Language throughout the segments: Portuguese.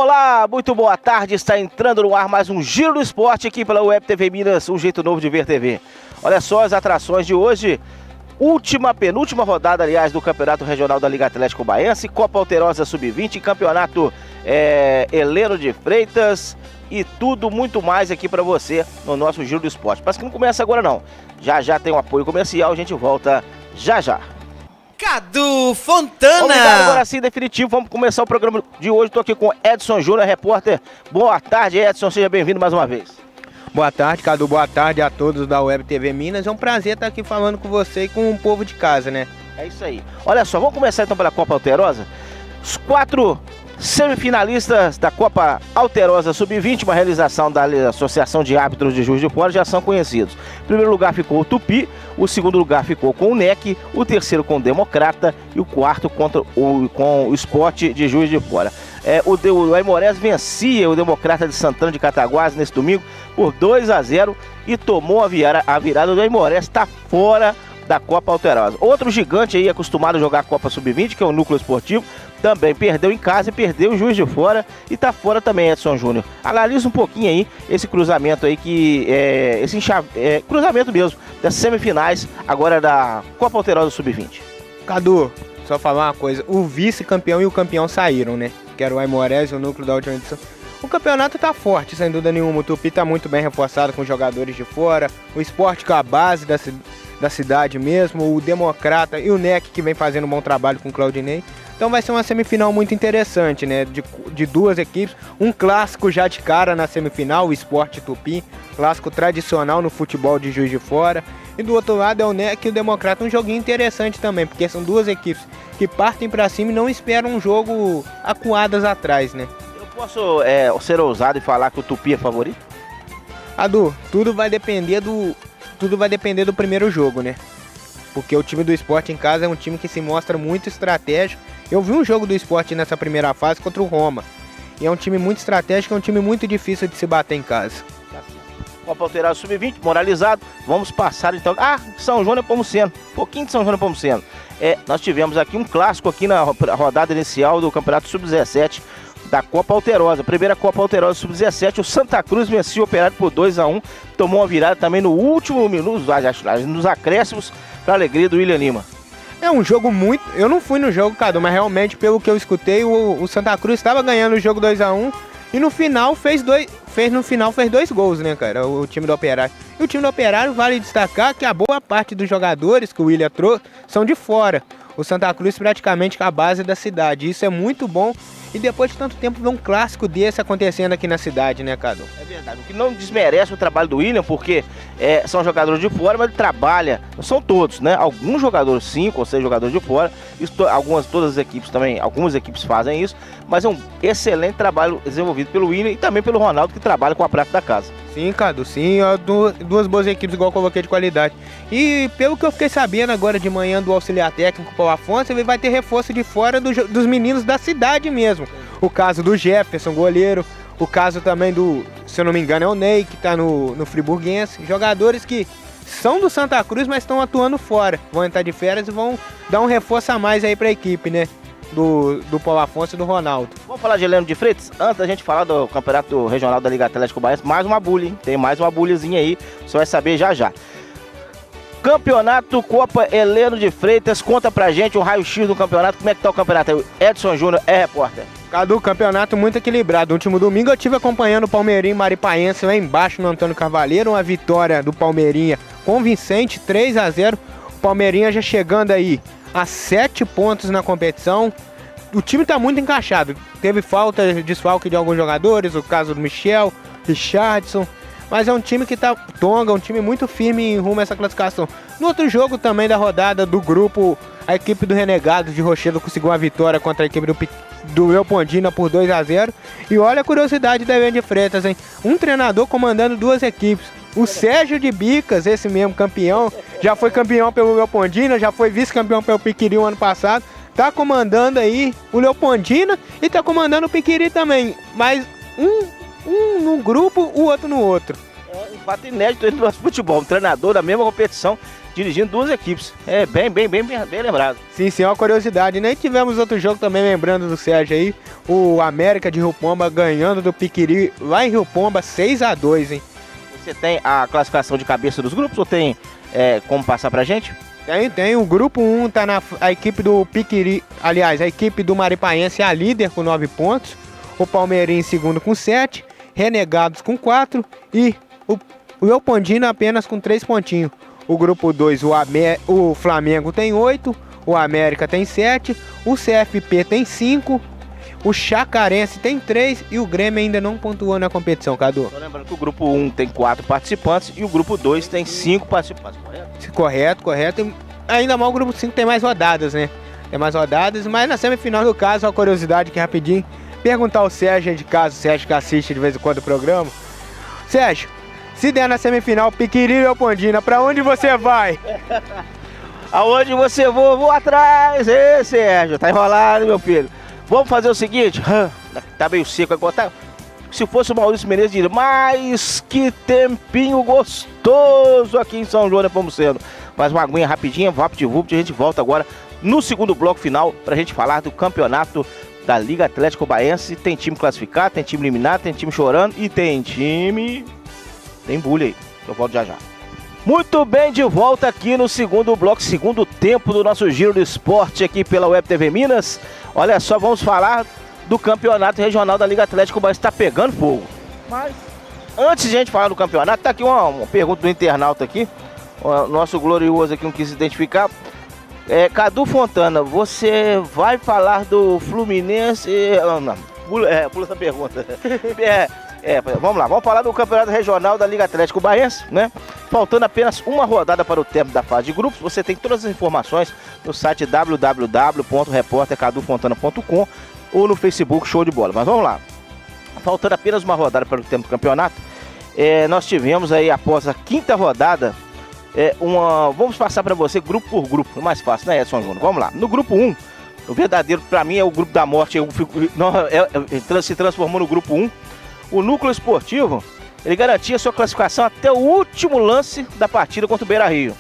Olá, muito boa tarde, está entrando no ar mais um Giro do Esporte aqui pela Web TV Minas, um jeito novo de ver TV. Olha só as atrações de hoje, penúltima rodada, aliás, do Campeonato Regional da Liga Atlético Baiense, Copa Alterosa Sub-20, Campeonato Heleno de Freitas e tudo muito mais aqui para você no nosso Giro do Esporte. Mas que não começa agora não, já tem um apoio comercial, a gente volta já. Cadu Fontana! Obrigado, agora sim, definitivo, vamos começar o programa de hoje. Estou aqui com Edson Júnior, repórter. Boa tarde, Edson, seja bem-vindo mais uma vez. Boa tarde, Cadu, boa tarde a todos da Web TV Minas. É um prazer estar aqui falando com você e com o povo de casa, né? É isso aí. Olha só, vamos começar então pela Copa Alterosa. Os 4 semifinalistas da Copa Alterosa Sub-20, uma realização da Associação de Árbitros de Juiz de Fora, já são conhecidos. Em primeiro lugar ficou o Tupi, o segundo lugar ficou com o NEC, o terceiro com o Democrata e o quarto com o Sport de Juiz de Fora. O Aimorés vencia o Democrata de Santana de Cataguases nesse domingo por 2-0 e tomou a virada do Aimorés, está fora da Copa Alterosa. Outro gigante aí acostumado a jogar a Copa Sub-20, que é o Núcleo Esportivo, também perdeu em casa e perdeu o Juiz de Fora e tá fora também, Edson Júnior. Analisa um pouquinho aí esse cruzamento aí, cruzamento mesmo, das semifinais agora da Copa Alterosa Sub-20. Cadu, só falar uma coisa, o vice-campeão e o campeão saíram, né? Que era o Aimorés e o Núcleo da última edição. O campeonato tá forte, sem dúvida nenhuma. O Tupi tá muito bem reforçado com jogadores de fora, o Sport com a base da cidade mesmo, o Democrata e o NEC que vem fazendo um bom trabalho com o Claudinei. Então vai ser uma semifinal muito interessante, né? De duas equipes, um clássico já de cara na semifinal, o Sport Tupi, clássico tradicional no futebol de Juiz de Fora. E do outro lado é o NEC e o Democrata, um joguinho interessante também, porque são duas equipes que partem para cima e não esperam um jogo acuadas atrás, né? Eu posso ser ousado e falar que o Tupi é favorito? Adu, tudo vai depender do primeiro jogo, né? Porque o time do Sport em casa é um time que se mostra muito estratégico. Eu vi um jogo do Sport nessa primeira fase contra o Roma. E é um time muito estratégico, é um time muito difícil de se bater em casa. Copa Alterosa Sub-20, moralizado. Vamos passar então. São João Nepomuceno. Um pouquinho de São João Nepomuceno. Nós tivemos aqui um clássico aqui na rodada inicial do Campeonato Sub-17 da Copa Alterosa. Primeira Copa Alterosa Sub-17, o Santa Cruz venceu o Operário por 2-1. Tomou uma virada também no último minuto, nos acréscimos, para a alegria do William Lima. É um jogo muito... Eu não fui no jogo, Cadu, mas realmente, pelo que eu escutei, o Santa Cruz estava ganhando o jogo 2-1 e no final fez dois gols, né, cara, o time do Operário. E o time do Operário, vale destacar que a boa parte dos jogadores que o William trouxe são de fora. O Santa Cruz praticamente com a base da cidade. Isso é muito bom. E depois de tanto tempo ver um clássico desse acontecendo aqui na cidade, né, Cadu? É verdade, o que não desmerece o trabalho do William, porque são jogadores de fora, mas ele trabalha, não são todos, né? Alguns jogadores, 5 ou 6 jogadores de fora, todas as equipes também, algumas equipes fazem isso, mas é um excelente trabalho desenvolvido pelo William e também pelo Ronaldo, que trabalha com a prata da casa. Sim, Cadu, sim, duas boas equipes, igual eu coloquei, de qualidade. E pelo que eu fiquei sabendo agora de manhã do auxiliar técnico Paulo Afonso, ele vai ter reforço de fora dos meninos da cidade mesmo. O caso do Jefferson, goleiro, o caso também do, se eu não me engano, é o Ney, que tá no Friburguense. Jogadores que são do Santa Cruz, mas estão atuando fora. Vão entrar de férias e vão dar um reforço a mais aí pra equipe, né? Do Paulo Afonso e do Ronaldo. Vamos falar de Heleno de Freitas? Antes da gente falar do Campeonato Regional da Liga Atlético Baiense, mais uma bulha, hein? Tem mais uma bulhazinha aí, você vai saber já. Campeonato Copa Heleno de Freitas, conta pra gente o raio-x do campeonato, como é que tá o campeonato? Edson Júnior é repórter. Cadu, campeonato muito equilibrado. No último domingo eu estive acompanhando o Palmeirinha Maripaense lá embaixo no Antônio Carvalheiro, uma vitória do Palmeirinha convincente, 3-0. O Palmeirinha já chegando aí a 7 pontos na competição. O time tá muito encaixado. Teve falta, desfalque de alguns jogadores, o caso do Michel, Richardson. Mas é um time que tá tonga, um time muito firme em rumo a essa classificação. No outro jogo também da rodada do grupo, a equipe do Renegado de Rochedo conseguiu uma vitória contra a equipe do Leopoldina por 2-0. E olha a curiosidade da Heleno de Freitas, hein? Um treinador comandando duas equipes. O Sérgio de Bicas, esse mesmo campeão, já foi campeão pelo Leopoldina, já foi vice-campeão pelo Piquiri ano passado. Tá comandando aí o Leopoldina e tá comandando o Piquiri também. Mas um num grupo, o outro no outro. É um fato inédito dentro do nosso futebol. Um treinador da mesma competição dirigindo duas equipes. É bem lembrado. Sim, sim, é uma curiosidade. Nem tivemos outro jogo também, lembrando do Sérgio aí. O América de Rio Pomba ganhando do Piquiri lá em Rio Pomba, 6-2, hein? Você tem a classificação de cabeça dos grupos ou tem como passar pra gente? Tem. O grupo 1 tá a equipe do Piquiri, aliás, a equipe do Maripaense é a líder com 9 pontos. O Palmeirinho em segundo com 7. Renegados com 4 e o Leopoldino apenas com 3 pontinhos. O grupo 2, o Flamengo tem 8, o América tem 7, o CFP tem 5, o Chacarense tem 3 e o Grêmio ainda não pontuou na competição, Cadu. Tô lembrando que o grupo 1 tem 4 participantes e o grupo 2 tem 5 participantes, correto? Correto. Ainda mal o grupo 5 tem mais rodadas, né? Tem mais rodadas, mas na semifinal, no caso, uma curiosidade aqui rapidinho. Perguntar ao Sérgio de casa, o Sérgio que assiste de vez em quando o programa. Sérgio, se der na semifinal, Piquiri e Leopoldina, pra onde você vai? Aonde você vou atrás. Sérgio, tá enrolado, meu filho. Vamos fazer o seguinte, tá meio seco agora, se fosse o Maurício Menezes, diria, mas que tempinho gostoso aqui em São João, né, Pomuceno? Mais uma aguinha rapidinha, vapt-vupt, a gente volta agora no segundo bloco final pra gente falar do campeonato da Liga Atlético Baiense. Tem time classificado, tem time eliminado, tem time chorando e tem time... Tem bulha aí, eu volto já já. Muito bem, de volta aqui no segundo bloco, segundo tempo do nosso Giro do Esporte aqui pela Web TV Minas. Olha só, vamos falar do campeonato regional da Liga Atlético Baiense, tá pegando fogo. Mas antes de a gente falar do campeonato, tá aqui uma pergunta do internauta aqui. O nosso glorioso aqui não quis se identificar. Cadu Fontana, você vai falar do Fluminense... Não, pula essa pergunta. Vamos lá, vamos falar do campeonato regional da Liga Atlético Baiense, né? Faltando apenas uma rodada para o término da fase de grupos, você tem todas as informações no site www.reportercadufontana.com ou no Facebook Show de Bola. Mas vamos lá, faltando apenas uma rodada para o término do campeonato, nós tivemos aí após a quinta rodada, vamos passar para você grupo por grupo, é mais fácil, né, Edson Júnior? Vamos lá, no grupo 1, o verdadeiro para mim é o grupo da morte, se transformou no grupo 1. O Núcleo Esportivo, ele garantia sua classificação até o último lance da partida contra o Beira-Rio.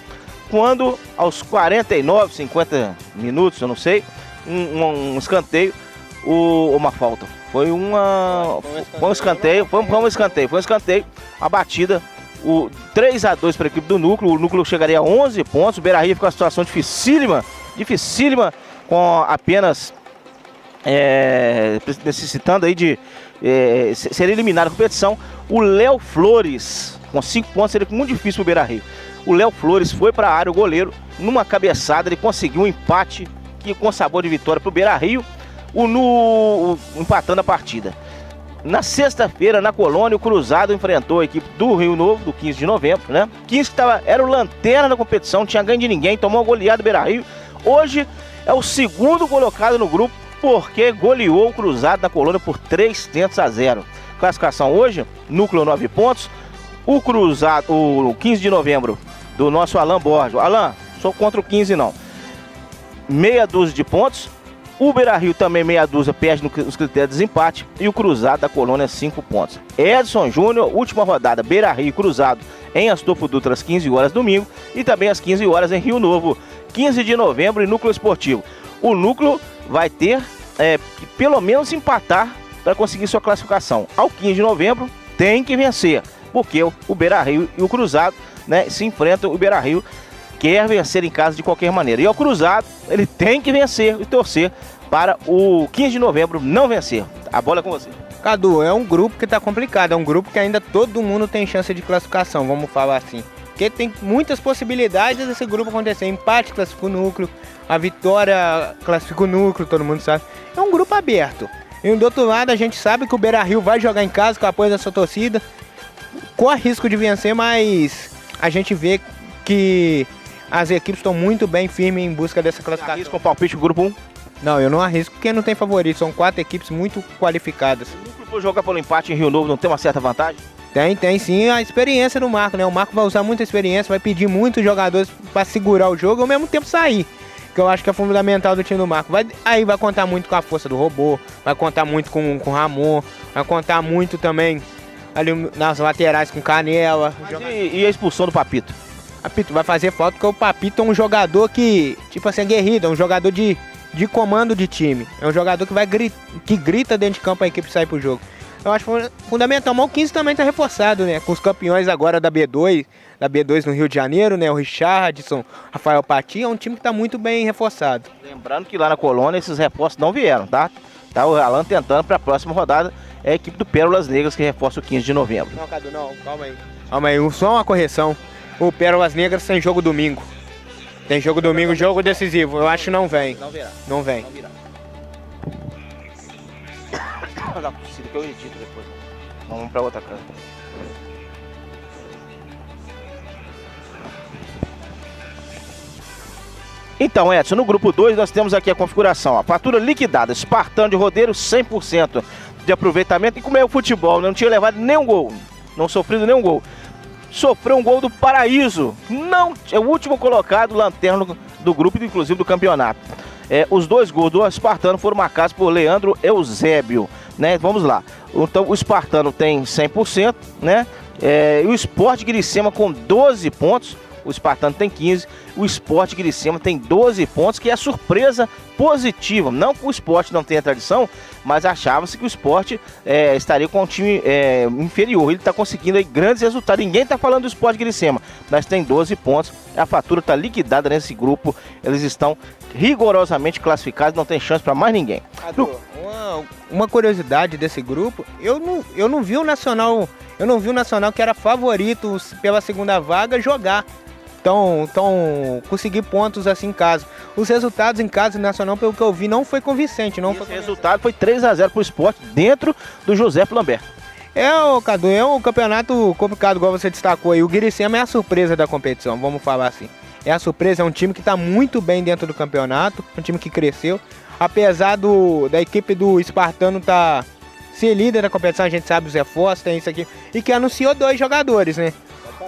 Quando, aos 49, 50 minutos, eu não sei, um escanteio, uma falta. Foi um escanteio, a batida, o 3-2 para a equipe do Núcleo. O Núcleo chegaria a 11 pontos, o Beira-Rio ficou uma situação dificílima, com apenas necessitando aí de ser eliminado da competição. O Léo Flores, com 5 pontos, seria muito difícil para o Beira-Rio. O Léo Flores foi para a área, o goleiro, numa cabeçada, ele conseguiu um empate que com sabor de vitória para o Beira-Rio, empatando a partida. Na sexta-feira, na Colônia, o Cruzado enfrentou a equipe do Rio Novo, do 15 de novembro, né? 15 que era o lanterna da competição, não tinha ganho de ninguém, tomou uma goleada do Beira-Rio. Hoje é o segundo colocado no grupo, porque goleou o Cruzado na Colônia por 3-0. Classificação hoje, Núcleo 9 pontos, o Cruzado, o 15 de novembro, do nosso Alan Borges. Alan, sou contra o 15 não. Meia dúzia de pontos, o Beira-Rio também meia dúzia, perde nos critérios de desempate, e o Cruzado da Colônia 5 pontos. Edson Júnior, última rodada, Beira-Rio e Cruzado em Astolfo Dutra às 15 horas domingo, e também às 15 horas em Rio Novo, 15 de novembro, em Núcleo Esportivo. O Núcleo vai ter que pelo menos empatar para conseguir sua classificação. Ao 15 de novembro tem que vencer, porque o Beira-Rio e o Cruzado, né, se enfrentam. O Beira-Rio quer vencer em casa de qualquer maneira, e o Cruzado ele tem que vencer e torcer para o 15 de novembro não vencer. A bola é com você. Cadu, é um grupo que tá complicado, é um grupo que ainda todo mundo tem chance de classificação, vamos falar assim. Porque tem muitas possibilidades desse grupo acontecer. Empate classifica o Núcleo, a vitória classifica o Núcleo, todo mundo sabe. É um grupo aberto. E do outro lado a gente sabe que o Beira-Rio vai jogar em casa com o apoio da sua torcida, corre risco de vencer, mas a gente vê que as equipes estão muito bem firmes em busca dessa classificação. Arrisca o palpite do grupo 1? Não, eu não arrisco porque não tem favorito, são 4 equipes muito qualificadas. O Núcleo por jogar pelo empate em Rio Novo não tem uma certa vantagem? Tem sim a experiência do Marco, né? O Marco vai usar muita experiência, vai pedir muitos jogadores para segurar o jogo e ao mesmo tempo sair. Que eu acho que é fundamental do time do Marco. Aí vai contar muito com a força do robô, vai contar muito com o Ramon, vai contar muito também ali nas laterais com Canela. E a expulsão do Papito? Papito vai fazer falta porque o Papito é um jogador que, tipo assim, é guerreiro, é um jogador de comando de time. É um jogador que grita dentro de campo a equipe sair pro jogo. Eu acho fundamental, mas o 15 também tá reforçado, né? Com os campeões agora da B2 no Rio de Janeiro, né? O Richardson, Rafael Pati, é um time que tá muito bem reforçado. Lembrando que lá na Colônia esses reforços não vieram, tá? Tá o Alan tentando para a próxima rodada, é a equipe do Pérolas Negras que reforça o 15 de novembro. Não, Cadu, não, calma aí. Calma aí, só uma correção. O Pérolas Negras tem jogo domingo. Tem jogo domingo, jogo decisivo. Eu acho que não vem. Não virá. Não vem. Não virá. Vou dar que eu edito depois. Vamos para outra casa. Então, Edson, no grupo 2 nós temos aqui a configuração. A fatura liquidada, Espartano de Rodeiro, 100% de aproveitamento. E como é o futebol, não tinha levado nenhum gol, não sofrido nenhum gol. Sofreu um gol do Paraíso, não é o último colocado, lanterna do grupo, inclusive do campeonato. Os 2 gols do Espartano foram marcados por Leandro Eusébio, né? Vamos lá. Então o Espartano tem 100%, né? E o Sport Glicema com 12 pontos. O Espartano tem 15, o Sport Glicema tem 12 pontos, que é surpresa positiva. Não que o Sport não tenha tradição, mas achava-se que o Sport estaria com um time inferior. Ele está conseguindo aí grandes resultados. Ninguém está falando do Sport Glicema, mas tem 12 pontos. A fatura está liquidada nesse grupo. Eles estão rigorosamente classificados, não tem chance para mais ninguém. Uma curiosidade desse grupo, eu não vi o Nacional, que era favorito pela segunda vaga, jogar. Então, conseguir pontos assim em casa. Os resultados em casa do Nacional, pelo que eu vi, não foi convincente. O resultado foi 3-0 pro Sport dentro do José Lambert. Cadu, é um campeonato complicado, igual você destacou aí. O Glicema é a surpresa da competição, vamos falar assim. É a surpresa, é um time que está muito bem dentro do campeonato, um time que cresceu. Apesar da equipe do Espartano tá ser líder da competição, a gente sabe os reforços, tem isso aqui. E que anunciou 2 jogadores, né?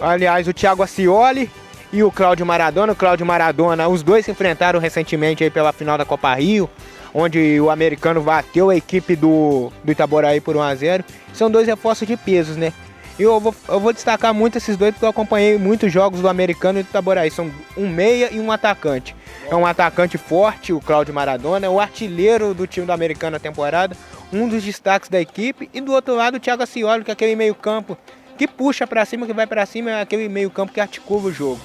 Aliás, o Thiago Ascioli e o Cláudio Maradona. O Cláudio Maradona, os dois se enfrentaram recentemente aí pela final da Copa Rio, onde o americano bateu a equipe do Itaboraí por 1-0. São 2 reforços de pesos, né? E eu vou destacar muito esses 2 porque eu acompanhei muitos jogos do americano e do Itaboraí. São um meia e um atacante. É um atacante forte, o Cláudio Maradona, é o artilheiro do time do americano na temporada, um dos destaques da equipe. E do outro lado o Thiago Ascioli, que é aquele meio campo que puxa pra cima, que vai pra cima, é aquele meio campo que articula o jogo.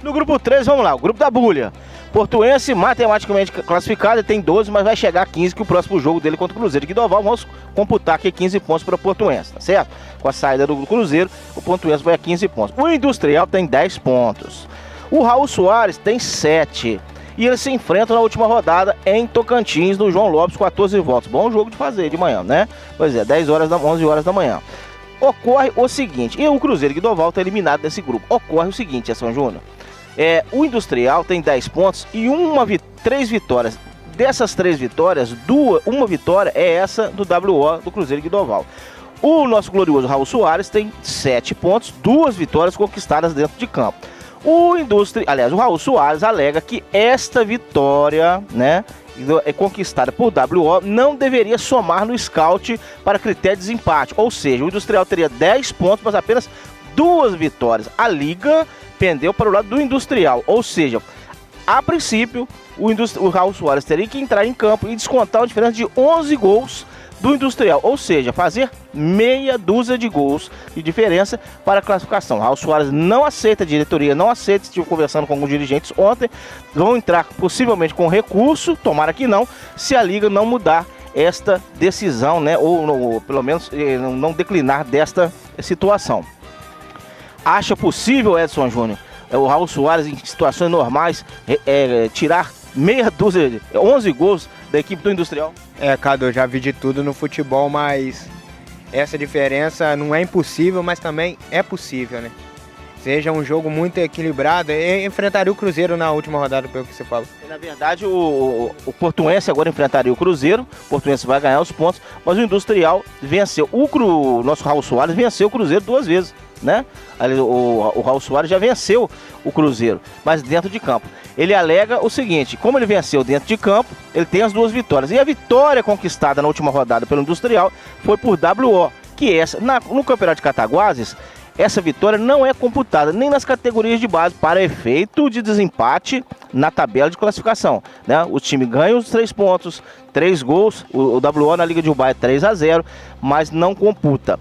No grupo 3, vamos lá, o grupo da Bulha. Portuense, matematicamente classificado, tem 12, mas vai chegar a 15, que o próximo jogo dele contra o Cruzeiro de Guidoval, vamos computar aqui 15 pontos para o Portuense, tá certo? Com a saída do Cruzeiro, o Portuense vai a 15 pontos. O Industrial tem 10 pontos. O Raul Soares tem 7. E eles se enfrentam na última rodada em Tocantins, no João Lopes, 14 votos. Bom jogo de fazer de manhã, né? Pois é, 11 horas da manhã. Ocorre o seguinte, e o Cruzeiro de Guidoval está eliminado desse grupo. Ocorre o seguinte, São Júnior. O Industrial tem 10 pontos e 3 vitórias. Dessas 3 vitórias, uma vitória é essa do WO do Cruzeiro de Guidoval. O nosso glorioso Raul Soares tem 7 pontos, 2 vitórias conquistadas dentro de campo. O Raul Soares alega que esta vitória, né, conquistada por WO não deveria somar no scout para critério de desempate. Ou seja, o Industrial teria 10 pontos, mas apenas 2 vitórias. A Liga pendeu para o lado do Industrial, ou seja, a princípio o Raul Soares teria que entrar em campo e descontar uma diferença de 11 gols do Industrial, ou seja, fazer meia dúzia de gols de diferença para a classificação. O Raul Soares não aceita, a diretoria não aceita, estive conversando com alguns dirigentes ontem, vão entrar possivelmente com recurso, tomara que não, se a Liga não mudar esta decisão, né, ou pelo menos não declinar desta situação. Acha possível, Edson Júnior, o Raul Soares em situações normais tirar meia dúzia, 11 gols da equipe do Industrial? Cadu, eu já vi de tudo no futebol, mas essa diferença não é impossível, mas também é possível, né? Seja um jogo muito equilibrado, enfrentaria o Cruzeiro na última rodada, pelo que você falou. Na verdade, o Portuense agora enfrentaria o Cruzeiro, o Portuense vai ganhar os pontos, mas o Industrial venceu. O nosso Raul Soares venceu o Cruzeiro 2 vezes, né? O Raul Soares já venceu o Cruzeiro, mas dentro de campo. Ele alega o seguinte, como ele venceu dentro de campo, ele tem as 2 vitórias. E a vitória conquistada na última rodada pelo Industrial foi por WO, que no Campeonato de Cataguases, essa vitória não é computada nem nas categorias de base para efeito de desempate na tabela de classificação, né? O time ganha os 3 pontos, 3 gols, o WO na Liga de Uruguai é 3-0, mas não computa.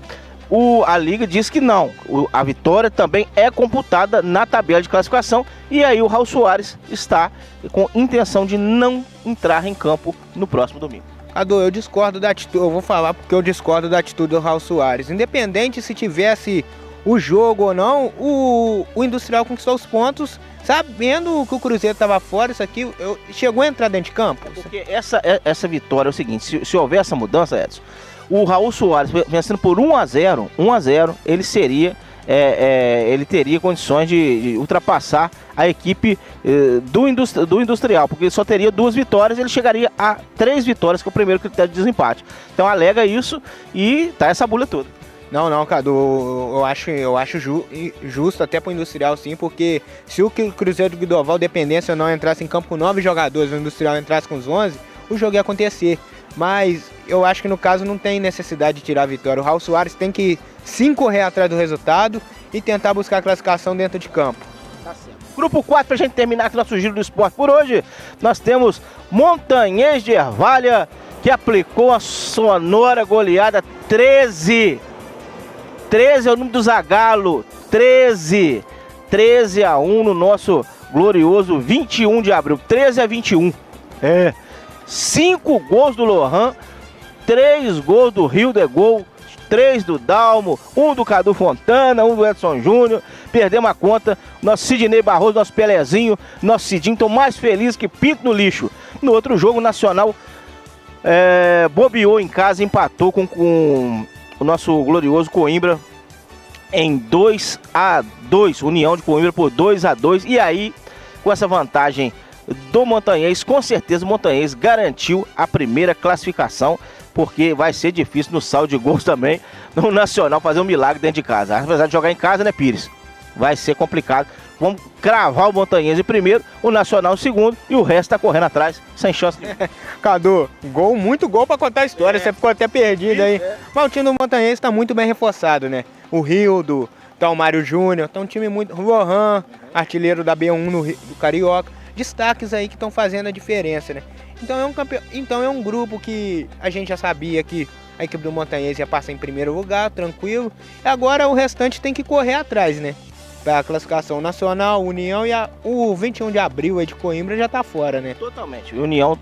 A Liga diz que não, a vitória também é computada na tabela de classificação, e aí o Raul Soares está com intenção de não entrar em campo no próximo domingo. Cadu, eu discordo da atitude, eu vou falar porque eu discordo da atitude do Raul Soares. Independente se tivesse o jogo ou não, o Industrial conquistou os pontos, sabendo que o Cruzeiro estava fora, isso aqui, chegou a entrar dentro de campo. Porque essa vitória é o seguinte, se houver essa mudança, Edson, o Raul Soares, vencendo por 1-0, ele teria condições de ultrapassar a equipe do Industrial, porque ele só teria 2 vitórias, ele chegaria a 3 vitórias, que é o primeiro critério de desempate. Então alega isso e tá essa bulha toda. Não, Cadu, eu acho justo até pro Industrial sim, porque se o Cruzeiro do Guidoval Dependência não entrasse em campo com 9 jogadores, o Industrial entrasse com os 11, o jogo ia acontecer. Mas eu acho que no caso não tem necessidade de tirar a vitória. O Raul Soares tem que sim correr atrás do resultado e tentar buscar a classificação dentro de campo. Tá certo. Grupo 4, pra gente terminar aqui nosso giro do esporte por hoje, nós temos Montanhês de Ervalha, que aplicou a sonora goleada 13. 13 é o número do Zagallo, 13 a 1 no nosso glorioso 21 de abril, 13-21. 5 gols do Lohan, 3 gols do Rio de Gol, 3 do Dalmo, 1 do Cadu Fontana, 1 do Edson Júnior. Perdemos a conta. Nosso Sidney Barroso, nosso Pelezinho, nosso Cidinho estão mais felizes que pinto no lixo. No outro jogo, o Nacional bobeou em casa, empatou com o nosso glorioso Coimbra em 2-2. União de Coimbra por 2-2. E aí, com essa vantagem do Montanhês, com certeza o Montanhês garantiu a primeira classificação, porque vai ser difícil no saldo de gols também no Nacional fazer um milagre dentro de casa. Apesar de jogar em casa, né, Pires? Vai ser complicado. Vamos cravar o Montanhês em primeiro, o Nacional em segundo e o resto tá correndo atrás, sem chance de... Cadu, muito gol pra contar a história, você ficou até perdido aí. Mas o time do Montanhês tá muito bem reforçado, né? O Rildo, tá o Mário Júnior, tá um time muito... O Lohan, artilheiro da B1 do Carioca. Destaques aí que estão fazendo a diferença, né? Então é um grupo que a gente já sabia que a equipe do Montanhês ia passar em primeiro lugar, tranquilo. E agora o restante tem que correr atrás, né? Para a classificação nacional, União e o 21 de abril aí de Coimbra já tá fora, né? Totalmente. União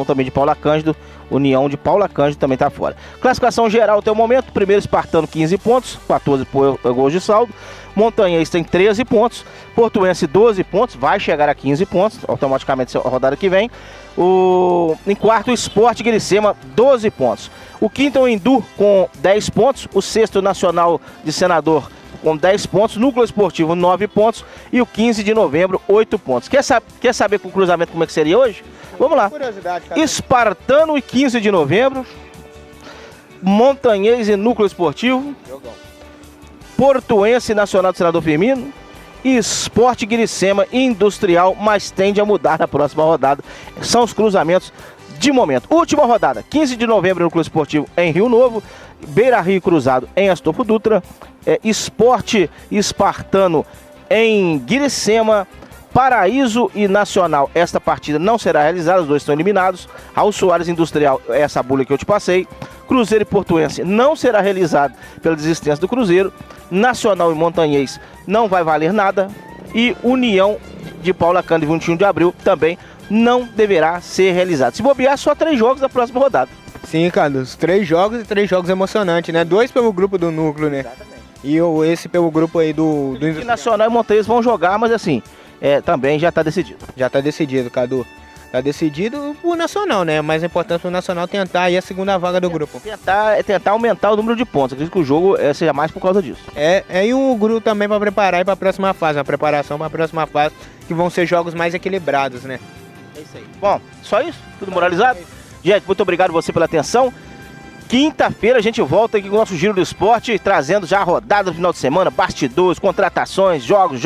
também de Paula Cândido. União de Paula Cândido também tá fora. Classificação geral até o momento. Primeiro Espartano 15 pontos, 14 gols de saldo. Montanhês tem 13 pontos. Portuense 12 pontos, vai chegar a 15 pontos automaticamente a rodada que vem. Em quarto, o Sport Glicema, 12 pontos. O quinto é o Indu com 10 pontos. O sexto, Nacional de Senador, com 10 pontos. Núcleo Esportivo, 9 pontos. E o 15 de novembro, 8 pontos. Quer saber com o cruzamento como é que seria hoje? Vamos lá. Espartano e 15 de novembro. Montanhês e Núcleo Esportivo. Portuense e Nacional de Senador Firmino. E Sport Glicema e Industrial, mas tende a mudar na próxima rodada. São os cruzamentos de momento. Última rodada, 15 de novembro, Núcleo Esportivo em Rio Novo. Beira Rio Cruzado em Astolfo Dutra. Esporte Espartano em Glicema. Paraíso e Nacional, esta partida não será realizada, os dois estão eliminados. Raul Soares Industrial, essa bula que eu te passei. Cruzeiro e Portuense não será realizado pela desistência do Cruzeiro. Nacional e Montanhês não vai valer nada. E União de Paula Cândido, 21 de abril, também não deverá ser realizado. Se bobear, só 3 jogos da próxima rodada. Sim, Carlos, 3 jogos e 3 jogos emocionantes, né? 2 pelo grupo do Núcleo, né? Exatamente. E esse pelo grupo aí do Industrial. Nacional e Montanhês vão jogar, mas assim... também já está decidido. Já está decidido, Cadu. Está decidido o Nacional, né? Mais importante o Nacional tentar aí a segunda vaga do grupo. Tentar aumentar o número de pontos. Acredito que o jogo seja mais por causa disso. E o grupo também para preparar para a próxima fase. Uma preparação para a próxima fase, que vão ser jogos mais equilibrados, né? É isso aí. Bom, só isso? Tudo moralizado? Gente, muito obrigado você pela atenção. Quinta-feira a gente volta aqui com o nosso Giro do Esporte, trazendo já a rodada do final de semana, bastidores, contratações, jogos,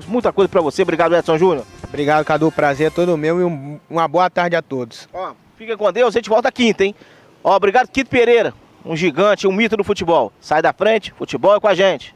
muita coisa pra você. Obrigado, Edson Júnior. Obrigado, Cadu, prazer é todo meu e uma boa tarde a todos. Fica com Deus, a gente volta quinta, hein? Obrigado, Quito Pereira, um gigante, um mito do futebol. Sai da frente, futebol é com a gente.